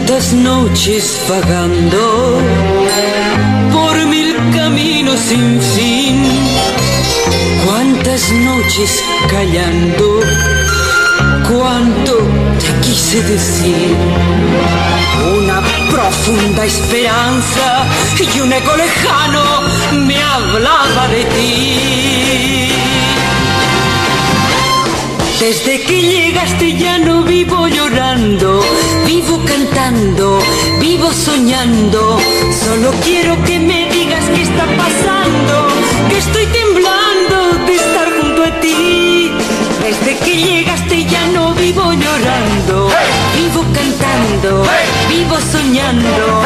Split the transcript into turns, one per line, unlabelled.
Cuántas noches vagando por mil caminos sin fin, cuántas noches callando, cuánto te quise decir. Una profunda esperanza y un eco lejano me hablaba de ti. Desde que llegaste ya no vivo llorando, vivo cantando, vivo soñando. Solo quiero que me digas qué está pasando, que estoy temblando de estar junto a ti. Desde que llegaste ya no vivo llorando, vivo cantando, vivo soñando.